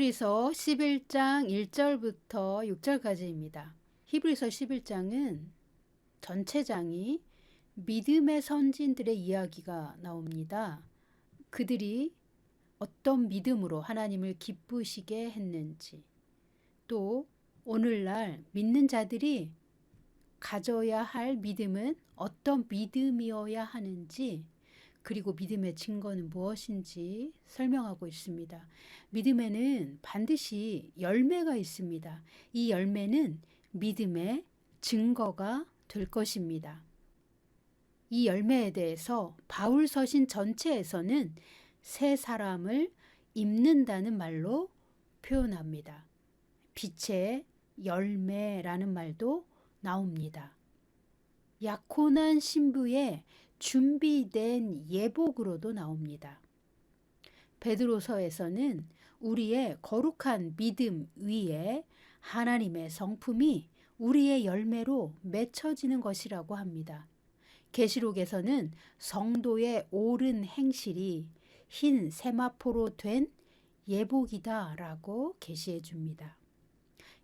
히브리서 11장 1절부터 6절까지입니다. 히브리서 11장은 전체 장이 믿음의 선진들의 이야기가 나옵니다. 그들이 어떤 믿음으로 하나님을 기쁘시게 했는지, 또 오늘날 믿는 자들이 가져야 할 믿음은 어떤 믿음이어야 하는지, 그리고 믿음의 증거는 무엇인지 설명하고 있습니다. 믿음에는 반드시 열매가 있습니다. 이 열매는 믿음의 증거가 될 것입니다. 이 열매에 대해서 바울 서신 전체에서는 새 사람을 입는다는 말로 표현합니다. 빛의 열매라는 말도 나옵니다. 약혼한 신부의 준비된 예복으로도 나옵니다. 베드로서에서는 우리의 거룩한 믿음 위에 하나님의 성품이 우리의 열매로 맺혀지는 것이라고 합니다. 계시록에서는 성도의 옳은 행실이 흰 세마포로 된 예복이다라고 계시해 줍니다.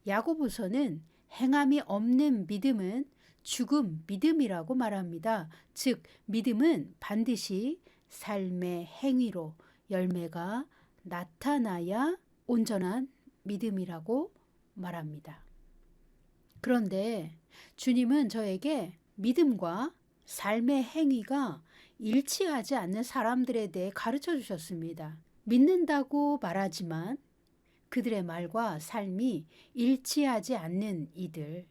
야고보서는 행함이 없는 믿음은 죽음 믿음이라고 말합니다. 즉 믿음은 반드시 삶의 행위로 열매가 나타나야 온전한 믿음이라고 말합니다. 그런데 주님은 저에게 믿음과 삶의 행위가 일치하지 않는 사람들에 대해 가르쳐 주셨습니다. 믿는다고 말하지만 그들의 말과 삶이 일치하지 않는 이들,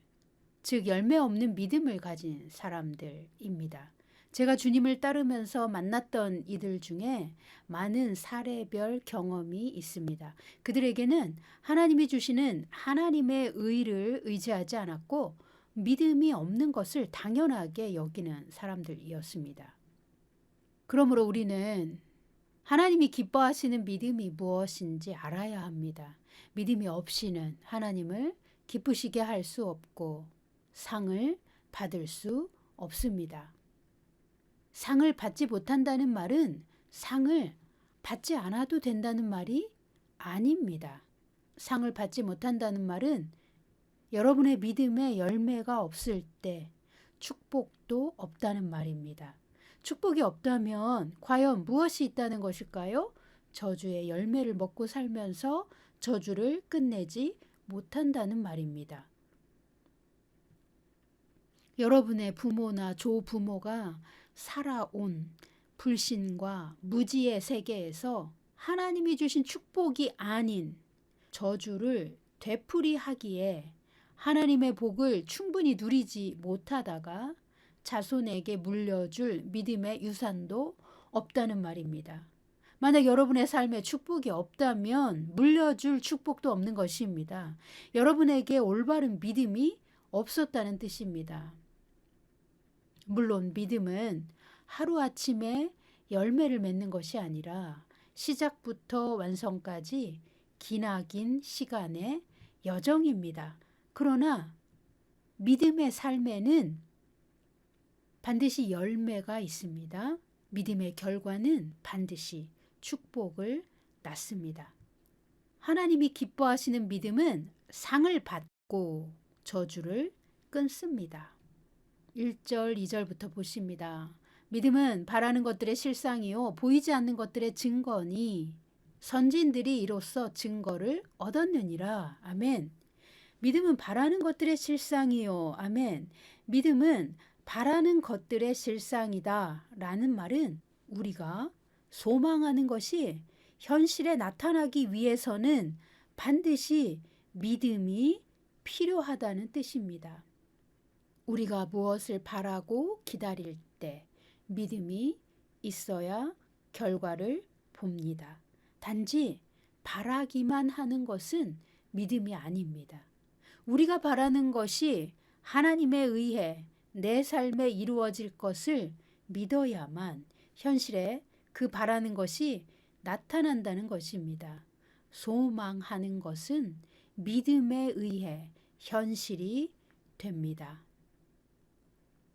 즉 열매 없는 믿음을 가진 사람들입니다. 제가 주님을 따르면서 만났던 이들 중에 많은 사례별 경험이 있습니다. 그들에게는 하나님이 주시는 하나님의 의를 의지하지 않았고 믿음이 없는 것을 당연하게 여기는 사람들이었습니다. 그러므로 우리는 하나님이 기뻐하시는 믿음이 무엇인지 알아야 합니다. 믿음이 없이는 하나님을 기쁘시게 할 수 없고 상을 받을 수 없습니다. 상을 받지 못한다는 말은 상을 받지 않아도 된다는 말이 아닙니다. 상을 받지 못한다는 말은 여러분의 믿음의 열매가 없을 때 축복도 없다는 말입니다. 축복이 없다면 과연 무엇이 있다는 것일까요? 저주의 열매를 먹고 살면서 저주를 끝내지 못한다는 말입니다. 여러분의 부모나 조부모가 살아온 불신과 무지의 세계에서 하나님이 주신 축복이 아닌 저주를 되풀이하기에 하나님의 복을 충분히 누리지 못하다가 자손에게 물려줄 믿음의 유산도 없다는 말입니다. 만약 여러분의 삶에 축복이 없다면 물려줄 축복도 없는 것입니다. 여러분에게 올바른 믿음이 없었다는 뜻입니다. 물론 믿음은 하루아침에 열매를 맺는 것이 아니라 시작부터 완성까지 기나긴 시간의 여정입니다. 그러나 믿음의 삶에는 반드시 열매가 있습니다. 믿음의 결과는 반드시 축복을 낳습니다. 하나님이 기뻐하시는 믿음은 상을 받고 저주를 끊습니다. 1절, 2절부터 보십니다. 믿음은 바라는 것들의 실상이요 보이지 않는 것들의 증거니 선진들이 이로써 증거를 얻었느니라. 아멘. 믿음은 바라는 것들의 실상이요. 아멘. 믿음은 바라는 것들의 실상이다 라는 말은 우리가 소망하는 것이 현실에 나타나기 위해서는 반드시 믿음이 필요하다는 뜻입니다. 우리가 무엇을 바라고 기다릴 때 믿음이 있어야 결과를 봅니다. 단지 바라기만 하는 것은 믿음이 아닙니다. 우리가 바라는 것이 하나님에 의해 내 삶에 이루어질 것을 믿어야만 현실에 그 바라는 것이 나타난다는 것입니다. 소망하는 것은 믿음에 의해 현실이 됩니다.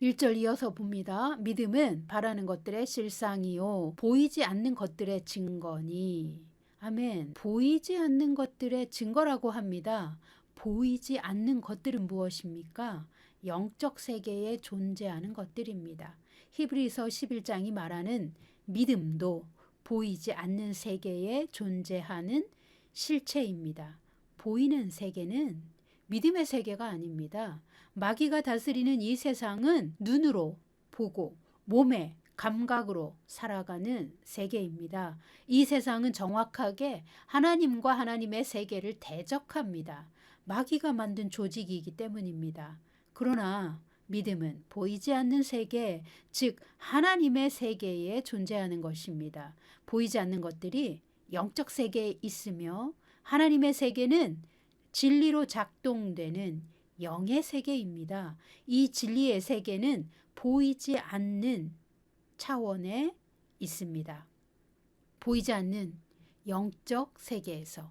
1절 이어서 봅니다. 믿음은 바라는 것들의 실상이요 보이지 않는 것들의 증거니. 아멘. 보이지 않는 것들의 증거라고 합니다. 보이지 않는 것들은 무엇입니까? 영적 세계에 존재하는 것들입니다. 히브리서 11장이 말하는 믿음도 보이지 않는 세계에 존재하는 실체입니다. 보이는 세계는 믿음의 세계가 아닙니다. 마귀가 다스리는 이 세상은 눈으로 보고 몸의 감각으로 살아가는 세계입니다. 이 세상은 정확하게 하나님과 하나님의 세계를 대적합니다. 마귀가 만든 조직이기 때문입니다. 그러나 믿음은 보이지 않는 세계, 즉 하나님의 세계에 존재하는 것입니다. 보이지 않는 것들이 영적 세계에 있으며 하나님의 세계는 진리로 작동되는 영의 세계입니다. 이 진리의 세계는 보이지 않는 차원에 있습니다. 보이지 않는 영적 세계에서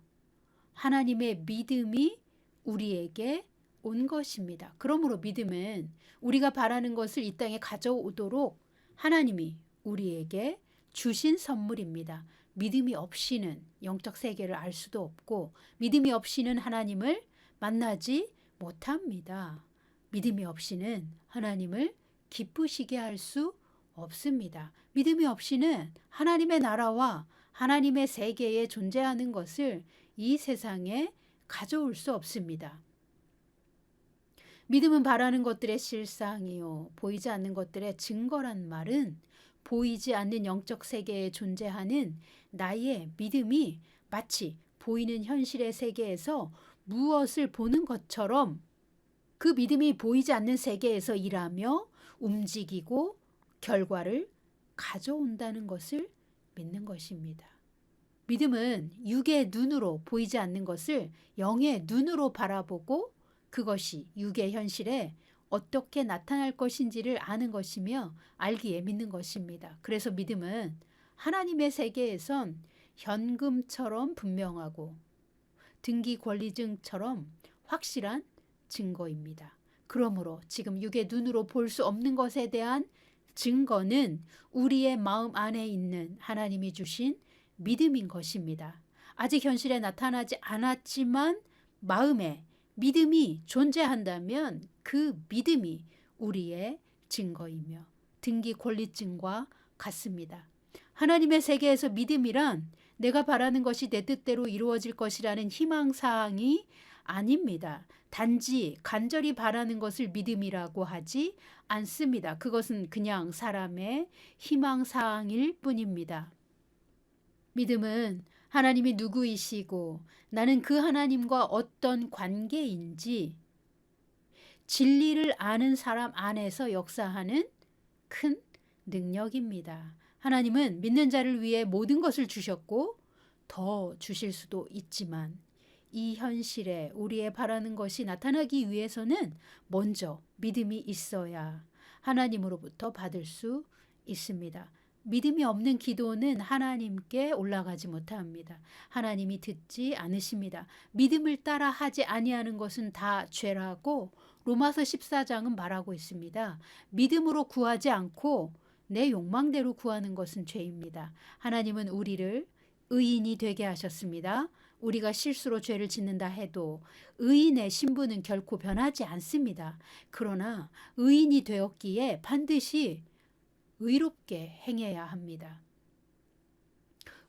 하나님의 믿음이 우리에게 온 것입니다. 그러므로 믿음은 우리가 바라는 것을 이 땅에 가져오도록 하나님이 우리에게 주신 선물입니다. 믿음이 없이는 영적 세계를 알 수도 없고 믿음이 없이는 하나님을 만나지 못합니다. 믿음이 없이는 하나님을 기쁘시게 할 수 없습니다. 믿음이 없이는 하나님의 나라와 하나님의 세계에 존재하는 것을 이 세상에 가져올 수 없습니다. 믿음은 바라는 것들의 실상이요 보이지 않는 것들의 증거란 말은 보이지 않는 영적 세계에 존재하는 나의 믿음이 마치 보이는 현실의 세계에서 무엇을 보는 것처럼 그 믿음이 보이지 않는 세계에서 일하며 움직이고 결과를 가져온다는 것을 믿는 것입니다. 믿음은 육의 눈으로 보이지 않는 것을 영의 눈으로 바라보고 그것이 육의 현실에 어떻게 나타날 것인지를 아는 것이며 알기에 믿는 것입니다. 그래서 믿음은 하나님의 세계에선 현금처럼 분명하고 등기 권리증처럼 확실한 증거입니다. 그러므로 지금 육의 눈으로 볼 수 없는 것에 대한 증거는 우리의 마음 안에 있는 하나님이 주신 믿음인 것입니다. 아직 현실에 나타나지 않았지만 마음에 믿음이 존재한다면 그 믿음이 우리의 증거이며 등기 권리증과 같습니다. 하나님의 세계에서 믿음이란 내가 바라는 것이 내 뜻대로 이루어질 것이라는 희망사항이 아닙니다. 단지 간절히 바라는 것을 믿음이라고 하지 않습니다. 그것은 그냥 사람의 희망사항일 뿐입니다. 믿음은 하나님이 누구이시고 나는 그 하나님과 어떤 관계인지 진리를 아는 사람 안에서 역사하는 큰 능력입니다. 하나님은 믿는 자를 위해 모든 것을 주셨고 더 주실 수도 있지만 이 현실에 우리의 바라는 것이 나타나기 위해서는 먼저 믿음이 있어야 하나님으로부터 받을 수 있습니다. 믿음이 없는 기도는 하나님께 올라가지 못합니다. 하나님이 듣지 않으십니다. 믿음을 따라 하지 아니하는 것은 다 죄라고 로마서 14장은 말하고 있습니다. 믿음으로 구하지 않고 내 욕망대로 구하는 것은 죄입니다. 하나님은 우리를 의인이 되게 하셨습니다. 우리가 실수로 죄를 짓는다 해도 의인의 신분은 결코 변하지 않습니다. 그러나 의인이 되었기에 반드시 의롭게 행해야 합니다.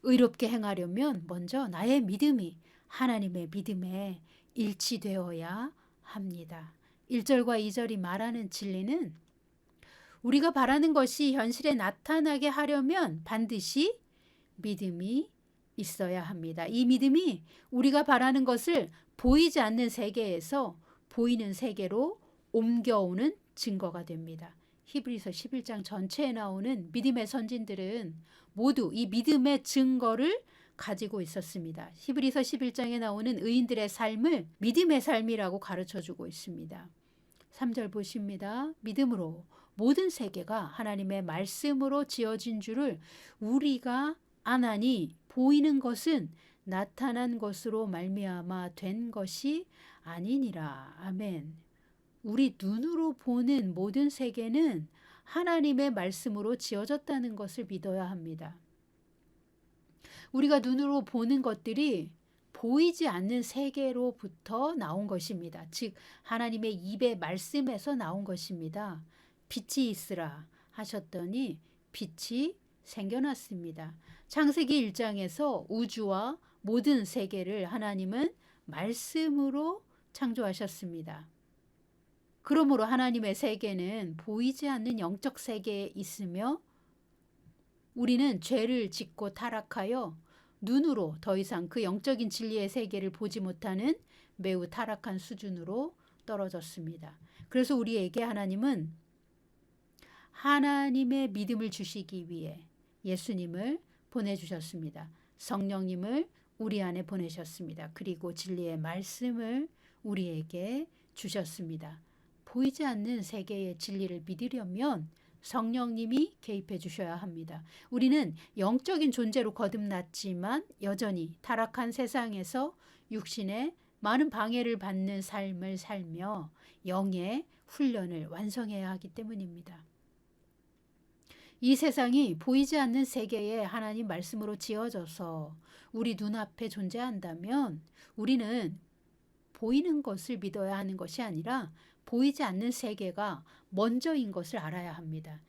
의롭게 행하려면 먼저 나의 믿음이 하나님의 믿음에 일치되어야 합니다. 1절과 2절이 말하는 진리는 우리가 바라는 것이 현실에 나타나게 하려면 반드시 믿음이 있어야 합니다. 이 믿음이 우리가 바라는 것을 보이지 않는 세계에서 보이는 세계로 옮겨오는 증거가 됩니다. 히브리서 11장 전체에 나오는 믿음의 선진들은 모두 이 믿음의 증거를 가지고 있었습니다. 히브리서 11장에 나오는 의인들의 삶을 믿음의 삶이라고 가르쳐주고 있습니다. 3절 보십니다. 믿음으로 모든 세계가 하나님의 말씀으로 지어진 줄을 우리가 아나니 보이는 것은 나타난 것으로 말미암아 된 것이 아니니라. 아멘. 우리 눈으로 보는 모든 세계는 하나님의 말씀으로 지어졌다는 것을 믿어야 합니다. 우리가 눈으로 보는 것들이 보이지 않는 세계로부터 나온 것입니다. 즉 하나님의 입의 말씀에서 나온 것입니다. 빛이 있으라 하셨더니 빛이 생겨났습니다. 창세기 1장에서 우주와 모든 세계를 하나님은 말씀으로 창조하셨습니다. 그러므로 하나님의 세계는 보이지 않는 영적 세계에 있으며 우리는 죄를 짓고 타락하여 눈으로 더 이상 그 영적인 진리의 세계를 보지 못하는 매우 타락한 수준으로 떨어졌습니다. 그래서 우리에게 하나님은 하나님의 믿음을 주시기 위해 예수님을 보내주셨습니다. 성령님을 우리 안에 보내셨습니다. 그리고 진리의 말씀을 우리에게 주셨습니다. 보이지 않는 세계의 진리를 믿으려면 성령님이 개입해 주셔야 합니다. 우리는 영적인 존재로 거듭났지만 여전히 타락한 세상에서 육신의 많은 방해를 받는 삶을 살며 영의 훈련을 완성해야 하기 때문입니다. 이 세상이 보이지 않는 세계에 하나님 말씀으로 지어져서 우리 눈앞에 존재한다면 우리는 보이는 것을 믿어야 하는 것이 아니라 보이지 않는 세계가 먼저인 것을 알아야 합니다.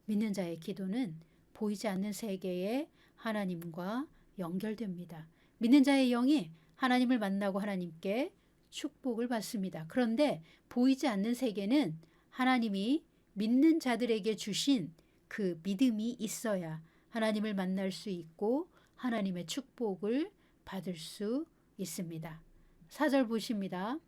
믿는 자의 기도는 보이지 않는 세계에 하나님과 연결됩니다. 믿는 자의 영이 하나님을 만나고 하나님께 축복을 받습니다. 그런데 보이지 않는 세계는 하나님이 믿는 자들에게 주신 그 믿음이 있어야 하나님을 만날 수 있고 하나님의 축복을 받을 수 있습니다. 4절 보십니다.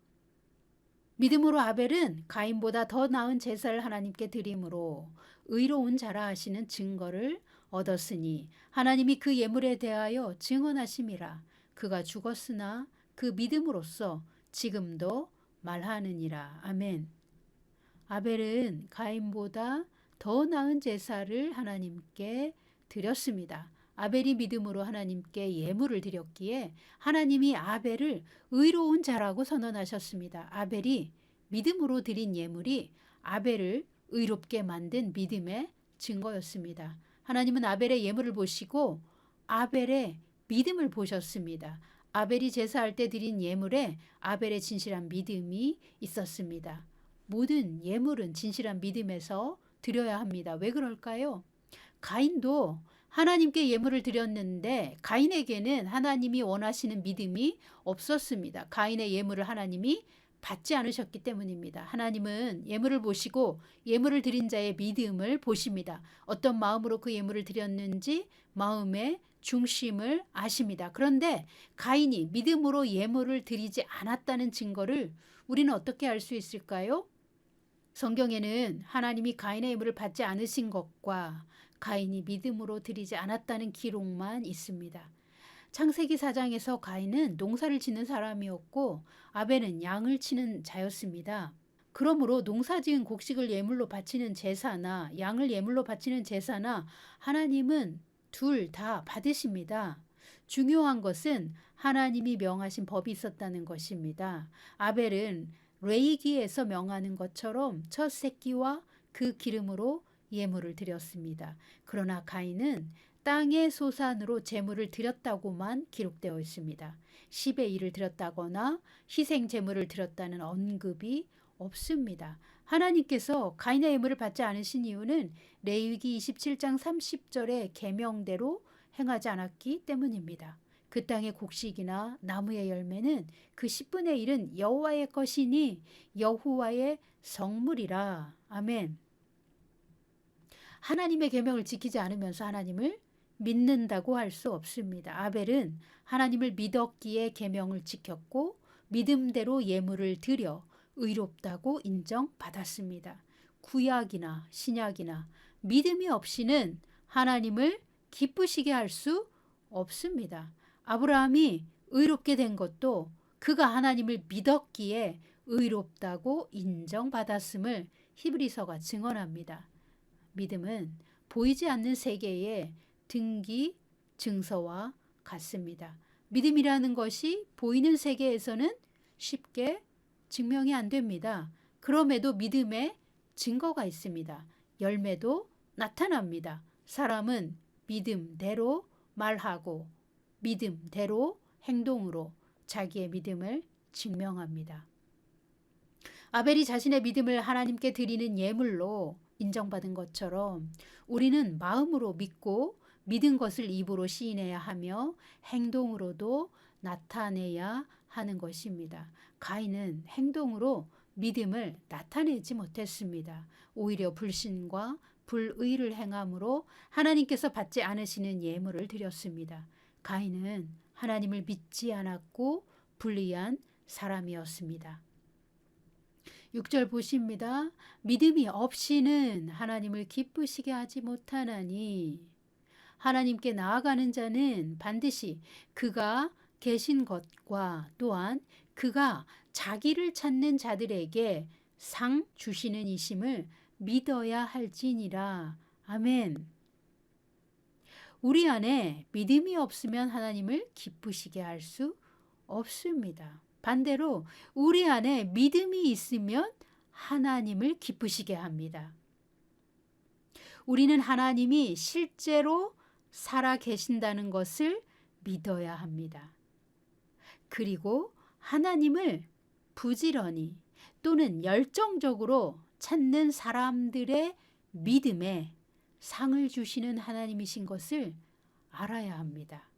믿음으로 아벨은 가인보다 더 나은 제사를 하나님께 드림으로 의로운 자라 하시는 증거를 얻었으니 하나님이 그 예물에 대하여 증언하심이라. 그가 죽었으나 그 믿음으로써 지금도 말하느니라. 아멘. 아벨은 가인보다 더 나은 제사를 하나님께 드렸습니다. 아벨이 믿음으로 하나님께 예물을 드렸기에 하나님이 아벨을 의로운 자라고 선언하셨습니다. 아벨이 믿음으로 드린 예물이 아벨을 의롭게 만든 믿음의 증거였습니다. 하나님은 아벨의 예물을 보시고 아벨의 믿음을 보셨습니다. 아벨이 제사할 때 드린 예물에 아벨의 진실한 믿음이 있었습니다. 모든 예물은 진실한 믿음에서 드려야 합니다. 왜 그럴까요? 가인도 하나님께 예물을 드렸는데 가인에게는 하나님이 원하시는 믿음이 없었습니다. 가인의 예물을 하나님이 받지 않으셨기 때문입니다. 하나님은 예물을 보시고 예물을 드린 자의 믿음을 보십니다. 어떤 마음으로 그 예물을 드렸는지 마음의 중심을 아십니다. 그런데 가인이 믿음으로 예물을 드리지 않았다는 증거를 우리는 어떻게 알 수 있을까요? 성경에는 하나님이 가인의 예물을 받지 않으신 것과 가인이 믿음으로 드리지 않았다는 기록만 있습니다. 창세기 4장에서 가인은 농사를 짓는 사람이었고 아벨은 양을 치는 자였습니다. 그러므로 농사지은 곡식을 예물로 바치는 제사나 양을 예물로 바치는 제사나 하나님은 둘 다 받으십니다. 중요한 것은 하나님이 명하신 법이 있었다는 것입니다. 아벨은 레위기에서 명하는 것처럼 첫 새끼와 그 기름으로 예물을 드렸습니다. 그러나 가인은 땅의 소산으로 제물을 드렸다고만 기록되어 있습니다. 10의 1을 드렸다거나 희생 제물을 드렸다는 언급이 없습니다. 하나님께서 가인의 예물을 받지 않으신 이유는 레위기 27장 30절의 계명대로 행하지 않았기 때문입니다. 그 땅의 곡식이나 나무의 열매는 그 10분의 1은 여호와의 것이니 여호와의 성물이라. 아멘. 하나님의 계명을 지키지 않으면서 하나님을 믿는다고 할 수 없습니다. 아벨은 하나님을 믿었기에 계명을 지켰고 믿음대로 예물을 드려 의롭다고 인정받았습니다. 구약이나 신약이나 믿음이 없이는 하나님을 기쁘시게 할 수 없습니다. 아브라함이 의롭게 된 것도 그가 하나님을 믿었기에 의롭다고 인정받았음을 히브리서가 증언합니다. 믿음은 보이지 않는 세계의 등기 증서와 같습니다. 믿음이라는 것이 보이는 세계에서는 쉽게 증명이 안 됩니다. 그럼에도 믿음의 증거가 있습니다. 열매도 나타납니다. 사람은 믿음대로 말하고 믿음대로 행동으로 자기의 믿음을 증명합니다. 아벨이 자신의 믿음을 하나님께 드리는 예물로 인정받은 것처럼 우리는 마음으로 믿고 믿은 것을 입으로 시인해야 하며 행동으로도 나타내야 하는 것입니다. 가인은 행동으로 믿음을 나타내지 못했습니다. 오히려 불신과 불의를 행함으로 하나님께서 받지 않으시는 예물을 드렸습니다. 가인은 하나님을 믿지 않았고 불의한 사람이었습니다. 6절 보십니다. 믿음이 없이는 하나님을 기쁘시게 하지 못하나니 하나님께 나아가는 자는 반드시 그가 계신 것과 또한 그가 자기를 찾는 자들에게 상 주시는 이심을 믿어야 할지니라. 아멘. 우리 안에 믿음이 없으면 하나님을 기쁘시게 할 수 없습니다. 반대로 우리 안에 믿음이 있으면 하나님을 기쁘시게 합니다. 우리는 하나님이 실제로 살아 계신다는 것을 믿어야 합니다. 그리고 하나님을 부지런히 또는 열정적으로 찾는 사람들의 믿음에 상을 주시는 하나님이신 것을 알아야 합니다.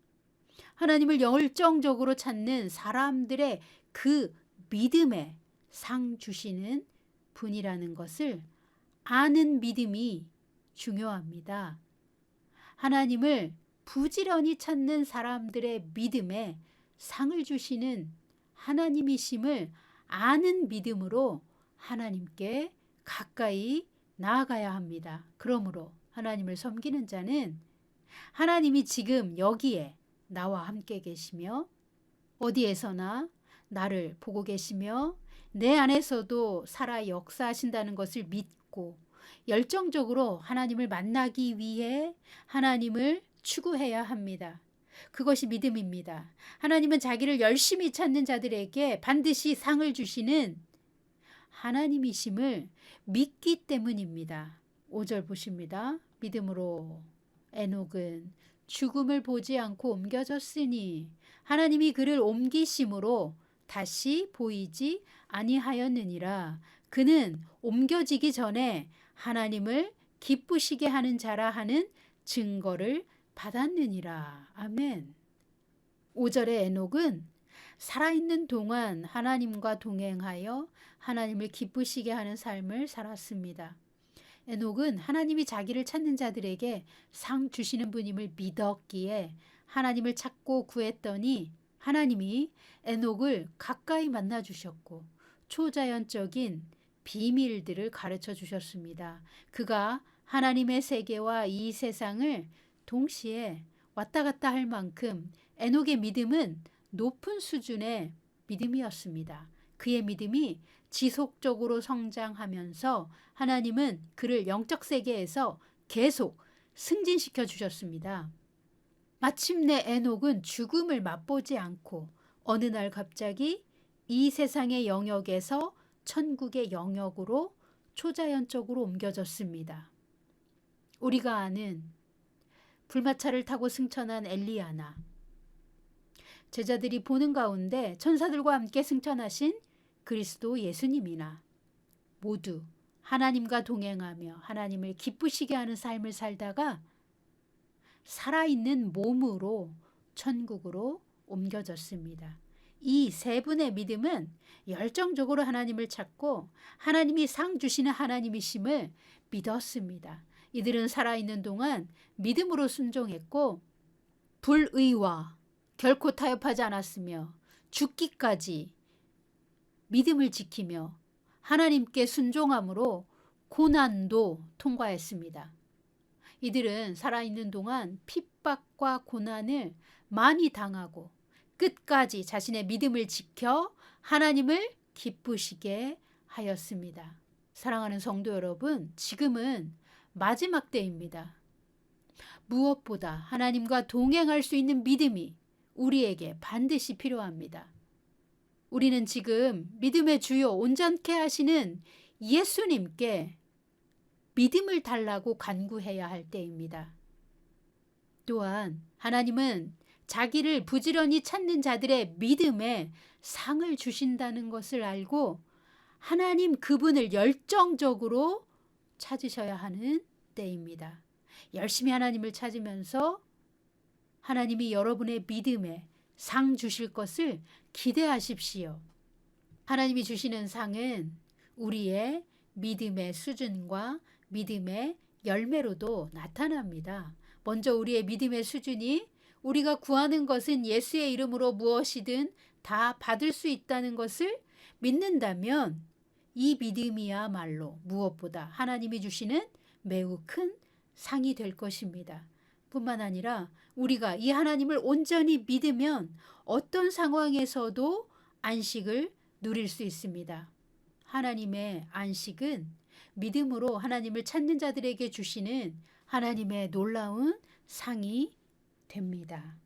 하나님을 열정적으로 찾는 사람들의 그 믿음에 상 주시는 분이라는 것을 아는 믿음이 중요합니다. 하나님을 부지런히 찾는 사람들의 믿음에 상을 주시는 하나님이심을 아는 믿음으로 하나님께 가까이 나아가야 합니다. 그러므로 하나님을 섬기는 자는 하나님이 지금 여기에 나와 함께 계시며 어디에서나 나를 보고 계시며 내 안에서도 살아 역사하신다는 것을 믿고 열정적으로 하나님을 만나기 위해 하나님을 추구해야 합니다. 그것이 믿음입니다. 하나님은 자기를 열심히 찾는 자들에게 반드시 상을 주시는 하나님이심을 믿기 때문입니다. 5절 보십니다. 믿음으로 에녹은 죽음을 보지 않고 옮겨졌으니 하나님이 그를 옮기심으로 다시 보이지 아니하였느니라. 그는 옮겨지기 전에 하나님을 기쁘시게 하는 자라 하는 증거를 받았느니라. 아멘. 5절의 에녹은 살아있는 동안 하나님과 동행하여 하나님을 기쁘시게 하는 삶을 살았습니다. 에녹은 하나님이 자기를 찾는 자들에게 상 주시는 분임을 믿었기에 하나님을 찾고 구했더니 하나님이 에녹을 가까이 만나 주셨고 초자연적인 비밀들을 가르쳐 주셨습니다. 그가 하나님의 세계와 이 세상을 동시에 왔다 갔다 할 만큼 에녹의 믿음은 높은 수준의 믿음이었습니다. 그의 믿음이 지속적으로 성장하면서 하나님은 그를 영적 세계에서 계속 승진시켜 주셨습니다. 마침내 에녹은 죽음을 맛보지 않고 어느 날 갑자기 이 세상의 영역에서 천국의 영역으로 초자연적으로 옮겨졌습니다. 우리가 아는 불마차를 타고 승천한 엘리야나, 제자들이 보는 가운데 천사들과 함께 승천하신 그리스도 예수님이나 모두 하나님과 동행하며 하나님을 기쁘시게 하는 삶을 살다가 살아있는 몸으로 천국으로 옮겨졌습니다. 이 세 분의 믿음은 열정적으로 하나님을 찾고 하나님이 상 주시는 하나님이심을 믿었습니다. 이들은 살아있는 동안 믿음으로 순종했고 불의와 결코 타협하지 않았으며 죽기까지 믿음을 지키며 하나님께 순종함으로 고난도 통과했습니다. 이들은 살아있는 동안 핍박과 고난을 많이 당하고 끝까지 자신의 믿음을 지켜 하나님을 기쁘시게 하였습니다. 사랑하는 성도 여러분, 지금은 마지막 때입니다. 무엇보다 하나님과 동행할 수 있는 믿음이 우리에게 반드시 필요합니다. 우리는 지금 믿음의 주요 온전케 하시는 예수님께 믿음을 달라고 간구해야 할 때입니다. 또한 하나님은 자기를 부지런히 찾는 자들의 믿음에 상을 주신다는 것을 알고 하나님 그분을 열정적으로 찾으셔야 하는 때입니다. 열심히 하나님을 찾으면서 하나님이 여러분의 믿음에 상 주실 것을 기대하십시오. 하나님이 주시는 상은 우리의 믿음의 수준과 믿음의 열매로도 나타납니다. 먼저 우리의 믿음의 수준이 우리가 구하는 것은 예수의 이름으로 무엇이든 다 받을 수 있다는 것을 믿는다면 이 믿음이야말로 무엇보다 하나님이 주시는 매우 큰 상이 될 것입니다. 뿐만 아니라 우리가 이 하나님을 온전히 믿으면 어떤 상황에서도 안식을 누릴 수 있습니다. 하나님의 안식은 믿음으로 하나님을 찾는 자들에게 주시는 하나님의 놀라운 상이 됩니다.